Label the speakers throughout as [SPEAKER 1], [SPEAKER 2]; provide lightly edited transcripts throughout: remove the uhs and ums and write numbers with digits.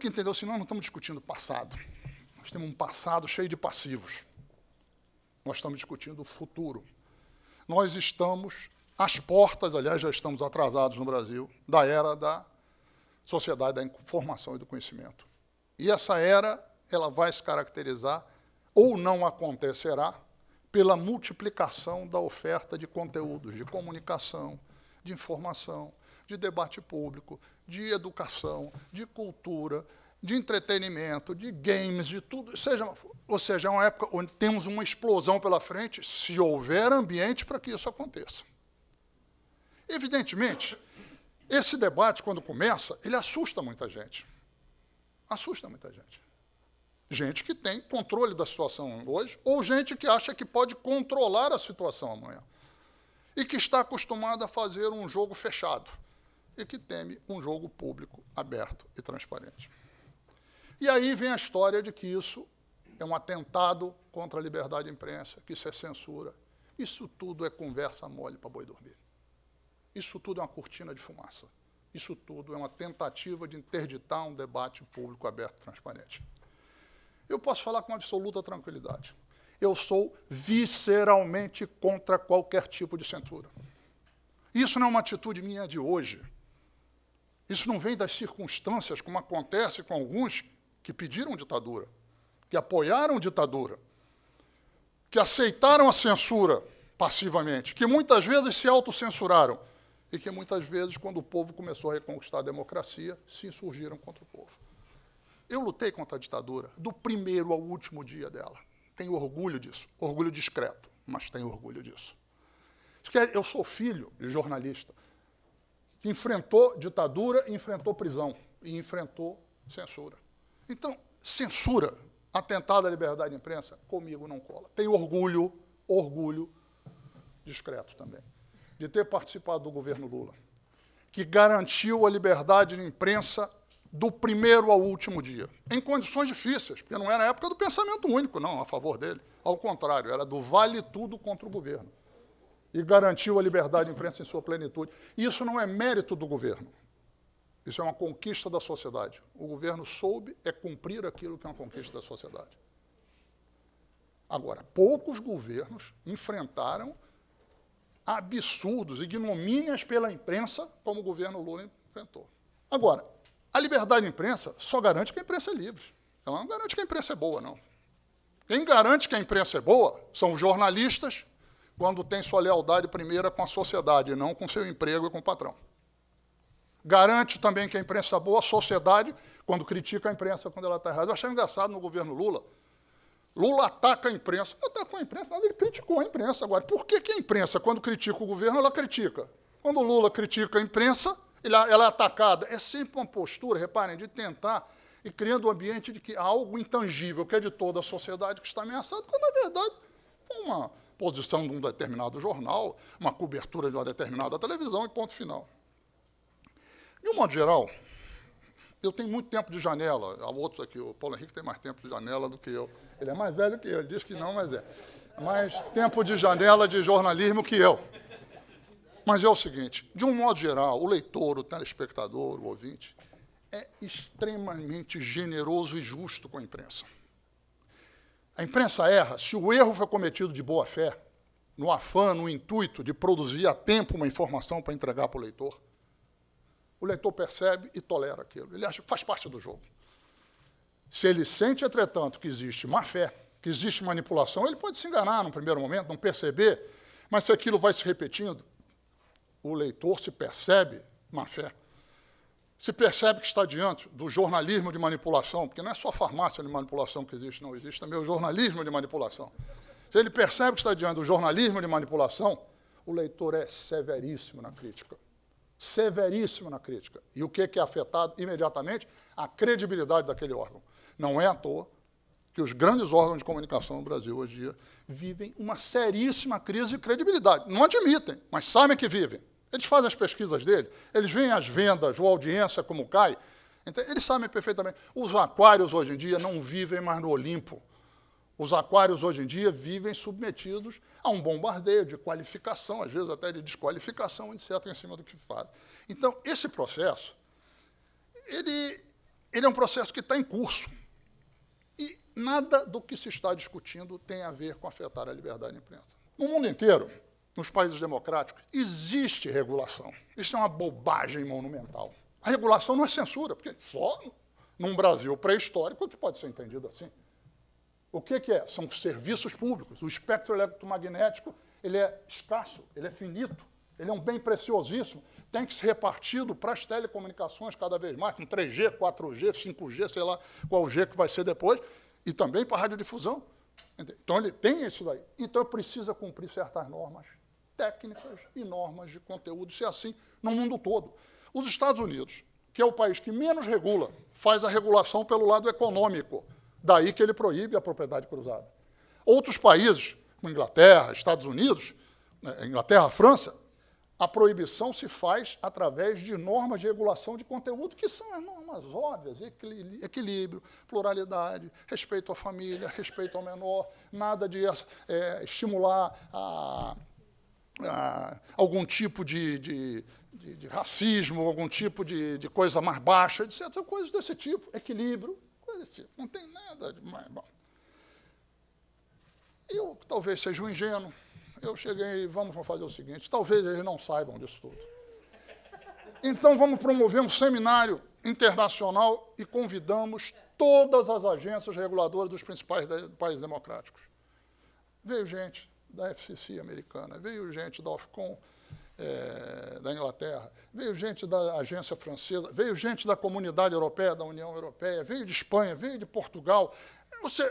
[SPEAKER 1] que entender assim, nós não estamos discutindo passado. Nós temos um passado cheio de passivos. Nós estamos discutindo o futuro. Nós estamos às portas, aliás, já estamos atrasados no Brasil, da era da sociedade da informação e do conhecimento. E essa era, ela vai se caracterizar, ou não acontecerá, pela multiplicação da oferta de conteúdos, de comunicação, de informação, de debate público, de educação, de cultura, de entretenimento, de games, de tudo. Ou seja, é uma época onde temos uma explosão pela frente, se houver ambiente para que isso aconteça. Evidentemente, esse debate, quando começa, ele assusta muita gente. Assusta muita gente. Gente que tem controle da situação hoje, ou gente que acha que pode controlar a situação amanhã. E que está acostumada a fazer um jogo fechado. E que teme um jogo público, aberto e transparente. E aí vem a história de que isso é um atentado contra a liberdade de imprensa, que isso é censura. Isso tudo é conversa mole para boi dormir. Isso tudo é uma cortina de fumaça. Isso tudo é uma tentativa de interditar um debate público aberto e transparente. Eu posso falar com absoluta tranquilidade. Eu sou visceralmente contra qualquer tipo de censura. Isso não é uma atitude minha de hoje. Isso não vem das circunstâncias, como acontece com alguns que pediram ditadura, que apoiaram ditadura, que aceitaram a censura passivamente, que muitas vezes se autocensuraram e que muitas vezes, quando o povo começou a reconquistar a democracia, se insurgiram contra o povo. Eu lutei contra a ditadura do primeiro ao último dia dela. Tenho orgulho disso. Orgulho discreto, mas tenho orgulho disso. Eu sou filho de jornalista que enfrentou ditadura, enfrentou prisão e enfrentou censura. Então, censura, atentado à liberdade de imprensa, comigo não cola. Tenho orgulho discreto também, de ter participado do governo Lula, que garantiu a liberdade de imprensa do primeiro ao último dia, em condições difíceis, porque não era a época do pensamento único, não, a favor dele. Ao contrário, era do vale tudo contra o governo. E garantiu a liberdade de imprensa em sua plenitude. Isso não é mérito do governo. Isso é uma conquista da sociedade. O governo soube cumprir aquilo que é uma conquista da sociedade. Agora, poucos governos enfrentaram absurdos, ignomínias pela imprensa, como o governo Lula enfrentou. Agora, a liberdade de imprensa só garante que a imprensa é livre. Ela não garante que a imprensa é boa, não. Quem garante que a imprensa é boa são os jornalistas, quando tem sua lealdade primeira com a sociedade, e não com seu emprego e com o patrão. Garante também que a imprensa é boa a sociedade, quando critica a imprensa quando ela está errada. Eu achei engraçado no governo Lula. Lula ataca a imprensa. Não atacou a imprensa, nada, ele criticou a imprensa. Agora, por que a imprensa, quando critica o governo, ela critica? Quando o Lula critica a imprensa, ela é atacada. É sempre uma postura, reparem, de tentar ir criando um ambiente de que há algo intangível, que é de toda a sociedade, que está ameaçado, quando, na verdade, é uma posição de um determinado jornal, uma cobertura de uma determinada televisão e ponto final. De um modo geral, eu tenho muito tempo de janela. Há outros aqui, o Paulo Henrique tem mais tempo de janela do que eu. Ele é mais velho que eu, ele diz que não, mas é. Mais tempo de janela de jornalismo que eu. Mas é o seguinte, de um modo geral, o leitor, o telespectador, o ouvinte, é extremamente generoso e justo com a imprensa. A imprensa erra se o erro foi cometido de boa fé, no afã, no intuito de produzir a tempo uma informação para entregar para o leitor. O leitor percebe e tolera aquilo. Ele acha que faz parte do jogo. Se ele sente, entretanto, que existe má fé, que existe manipulação, ele pode se enganar no primeiro momento, não perceber, mas se aquilo vai se repetindo, o leitor se percebe má fé. Se percebe que está diante do jornalismo de manipulação, porque não é só a farmácia de manipulação que existe, não, existe também o jornalismo de manipulação. Se ele percebe que está diante do jornalismo de manipulação, o leitor é severíssimo na crítica. Severíssimo na crítica. E o que é afetado imediatamente? A credibilidade daquele órgão. Não é à toa que os grandes órgãos de comunicação no Brasil hoje em dia vivem uma seríssima crise de credibilidade. Não admitem, mas sabem que vivem. Eles fazem as pesquisas dele, eles veem as vendas, a audiência como cai. Então, eles sabem perfeitamente. Os aquários hoje em dia não vivem mais no Olimpo. Os aquários hoje em dia vivem submetidos a um bombardeio de qualificação, às vezes até de desqualificação, etc., em cima do que fazem. Então, esse processo, ele ele é um processo que está em curso. E nada do que se está discutindo tem a ver com afetar a liberdade de imprensa. No mundo inteiro, nos países democráticos, existe regulação. Isso é uma bobagem monumental. A regulação não é censura, porque só num Brasil pré-histórico que pode ser entendido assim. O que é? São serviços públicos. O espectro eletromagnético ele é escasso, ele é finito, ele é um bem preciosíssimo. Tem que ser repartido para as telecomunicações cada vez mais, com 3G, 4G, 5G, sei lá qual o G que vai ser depois, e também para a radiodifusão. Então, ele tem isso daí. Então, precisa cumprir certas normas técnicas e normas de conteúdo, se é assim no mundo todo. Os Estados Unidos, que é o país que menos regula, faz a regulação pelo lado econômico, daí que ele proíbe a propriedade cruzada. Outros países, como Inglaterra, Estados Unidos, Inglaterra, França, a proibição se faz através de normas de regulação de conteúdo, que são as normas óbvias, equilíbrio, pluralidade, respeito à família, respeito ao menor, nada de estimular algum tipo de racismo, algum tipo de coisa mais baixa, etc. Coisas desse tipo, equilíbrio, coisas desse tipo. Não tem nada de mais bom. Eu talvez seja um ingênuo. Eu cheguei, vamos fazer o seguinte, talvez eles não saibam disso tudo. Então, vamos promover um seminário internacional e convidamos todas as agências reguladoras dos principais países democráticos. Veio gente da FCC americana, veio gente da Ofcom da Inglaterra, veio gente da agência francesa, veio gente da Comunidade Europeia, da União Europeia, veio de Espanha, veio de Portugal,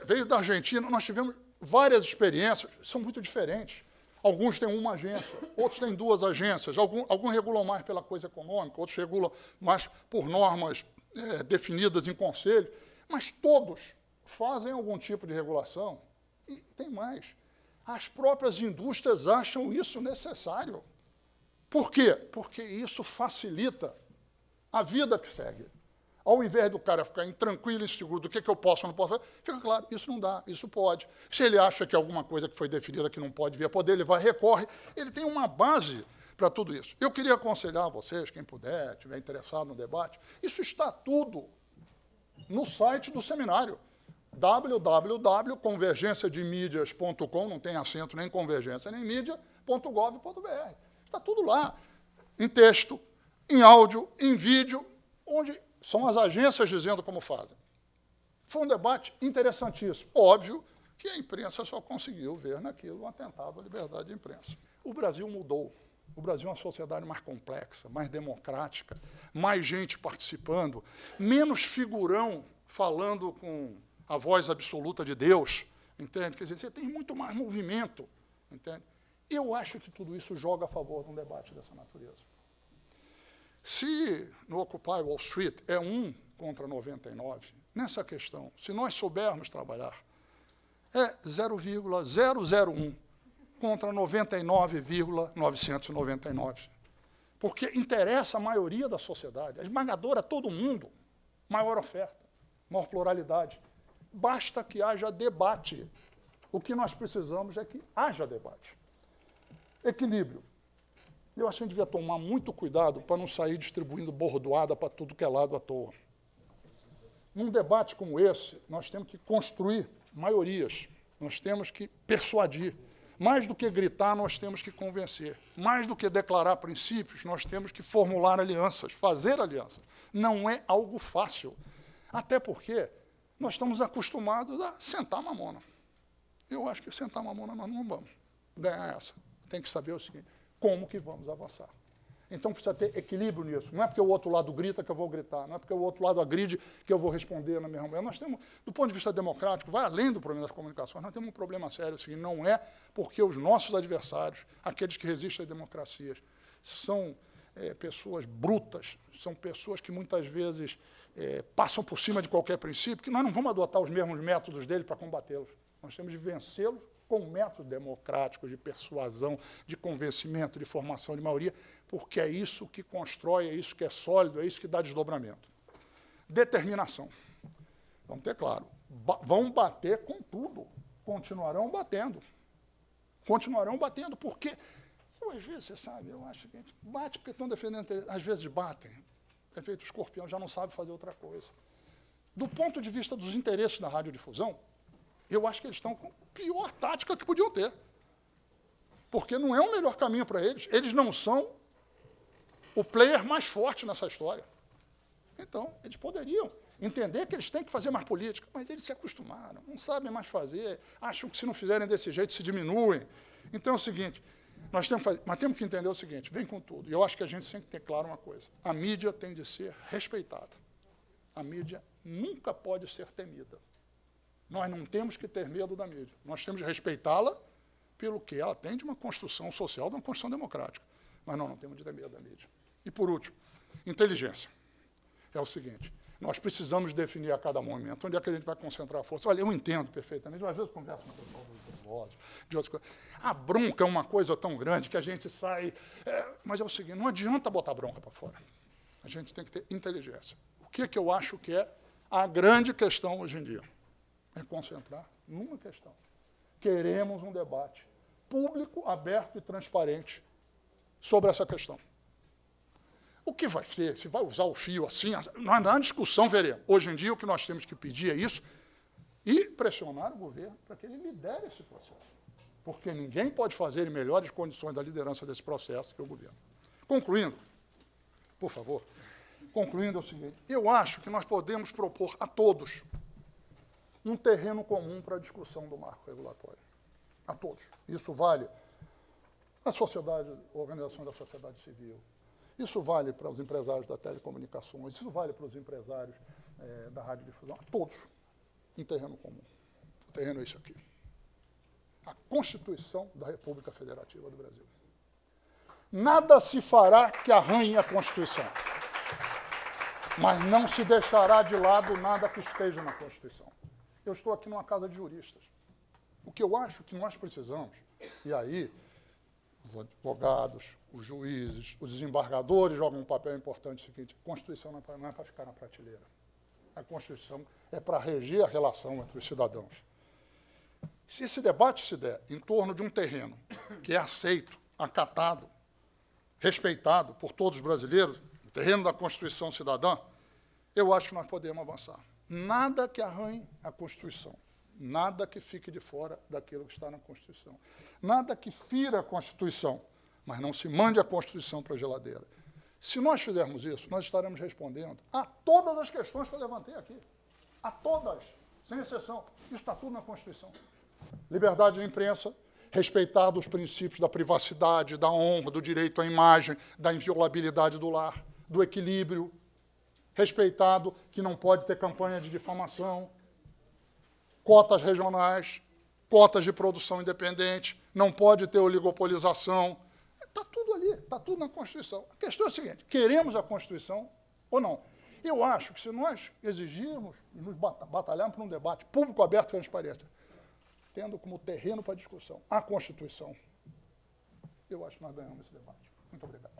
[SPEAKER 1] veio da Argentina. Nós tivemos várias experiências, são muito diferentes. Alguns têm uma agência, outros têm duas agências, alguns regulam mais pela coisa econômica, outros regulam mais por normas definidas em conselho, mas todos fazem algum tipo de regulação. E tem mais. As próprias indústrias acham isso necessário. Por quê? Porque isso facilita a vida que segue. Ao invés do cara ficar intranquilo, inseguro do que eu posso ou não posso fazer, fica claro, isso não dá, isso pode. Se ele acha que alguma coisa que foi definida que não pode vir a poder, ele vai, recorre, ele tem uma base para tudo isso. Eu queria aconselhar a vocês, quem puder, estiver interessado no debate, isso está tudo no site do seminário, www.convergenciademídias.com, não tem acento nem convergência nem mídia.gov.br. Está tudo lá, em texto, em áudio, em vídeo, onde são as agências dizendo como fazem. Foi um debate interessantíssimo. Óbvio que a imprensa só conseguiu ver naquilo um atentado à liberdade de imprensa. O Brasil mudou. O Brasil é uma sociedade mais complexa, mais democrática, mais gente participando, menos figurão falando com a voz absoluta de Deus, entende? Quer dizer, você tem muito mais movimento, entende? Eu acho que tudo isso joga a favor de um debate dessa natureza. Se no Occupy Wall Street é 1 contra 99, nessa questão, se nós soubermos trabalhar, é 0,001 contra 99,999. Porque interessa a maioria da sociedade, a esmagadora, todo mundo, maior oferta, maior pluralidade. Basta que haja debate. O que nós precisamos é que haja debate. Equilíbrio. Eu acho que a gente devia tomar muito cuidado para não sair distribuindo bordoada para tudo que é lado à toa. Num debate como esse, nós temos que construir maiorias, nós temos que persuadir. Mais do que gritar, nós temos que convencer. Mais do que declarar princípios, nós temos que formular alianças, fazer alianças. Não é algo fácil. Até porque nós estamos acostumados a sentar mamona. Eu acho que sentar mamona nós não vamos ganhar essa. Tem que saber o seguinte, como que vamos avançar. Então precisa ter equilíbrio nisso. Não é porque o outro lado grita que eu vou gritar, não é porque o outro lado agride que eu vou responder na mesma maneira. Nós temos, do ponto de vista democrático, vai além do problema das comunicações, nós temos um problema sério, assim, não é porque os nossos adversários, aqueles que resistem às democracias, são pessoas brutas, são pessoas que muitas vezes passam por cima de qualquer princípio, que nós não vamos adotar os mesmos métodos dele para combatê-los. Nós temos de vencê-los com métodos democráticos, de persuasão, de convencimento, de formação de maioria, porque é isso que constrói, é isso que é sólido, é isso que dá desdobramento. Determinação. Vamos ter claro, vão bater com tudo, continuarão batendo. Continuarão batendo, porque, às vezes, você sabe, eu acho que a gente bate porque estão defendendo, às vezes batem. É feito o escorpião, já não sabe fazer outra coisa. Do ponto de vista dos interesses da radiodifusão, eu acho que eles estão com a pior tática que podiam ter. Porque não é o melhor caminho para eles. Eles não são o player mais forte nessa história. Então, eles poderiam entender que eles têm que fazer mais política, mas eles se acostumaram, não sabem mais fazer, acham que se não fizerem desse jeito se diminuem. Então é o seguinte, nós temos que entender o seguinte, vem com tudo. E eu acho que a gente tem que ter claro uma coisa, a mídia tem de ser respeitada. A mídia nunca pode ser temida. Nós não temos que ter medo da mídia, nós temos de respeitá-la pelo que ela tem de uma construção social, de uma construção democrática. Mas nós não temos de ter medo da mídia. E, por último, inteligência. É o seguinte, nós precisamos definir a cada momento onde é que a gente vai concentrar a força. Olha, eu entendo perfeitamente, mas às vezes eu converso com pessoal de outras coisas. A bronca é uma coisa tão grande que a gente sai... mas é o seguinte, não adianta botar bronca para fora. A gente tem que ter inteligência. O que eu acho que é a grande questão hoje em dia? É concentrar numa questão. Queremos um debate público, aberto e transparente sobre essa questão. O que vai ser? Se vai usar o fio assim, na discussão veremos. Hoje em dia, o que nós temos que pedir é isso e pressionar o governo para que ele lidere esse processo. Porque ninguém pode fazer em melhores condições da liderança desse processo que o governo. Concluindo, por favor, concluindo é o seguinte, eu acho que nós podemos propor a todos um terreno comum para a discussão do marco regulatório. A todos. Isso vale a sociedade, a organização da sociedade civil, isso vale para os empresários das telecomunicações, isso vale para os empresários da radiodifusão, a todos. Um terreno comum. O terreno é isso aqui. A Constituição da República Federativa do Brasil. Nada se fará que arranhe a Constituição. Mas não se deixará de lado nada que esteja na Constituição. Eu estou aqui numa casa de juristas. O que eu acho que nós precisamos, e aí os advogados, os juízes, os desembargadores jogam um papel importante, é o seguinte, a Constituição não é para ficar na prateleira. A Constituição é para reger a relação entre os cidadãos. Se esse debate se der em torno de um terreno que é aceito, acatado, respeitado por todos os brasileiros, o terreno da Constituição cidadã, eu acho que nós podemos avançar. Nada que arranhe a Constituição, nada que fique de fora daquilo que está na Constituição, nada que fira a Constituição, mas não se mande a Constituição para a geladeira. Se nós fizermos isso, nós estaremos respondendo a todas as questões que eu levantei aqui. A todas, sem exceção. Isso está tudo na Constituição. Liberdade de imprensa, respeitar os princípios da privacidade, da honra, do direito à imagem, da inviolabilidade do lar, do equilíbrio, respeitado que não pode ter campanha de difamação, cotas regionais, cotas de produção independente, não pode ter oligopolização. Está tudo ali, está tudo na Constituição. A questão é a seguinte, queremos a Constituição ou não? Eu acho que se nós exigirmos e nos batalharmos por um debate público, aberto e transparente, tendo como terreno para discussão a Constituição, eu acho que nós ganhamos esse debate. Muito obrigado.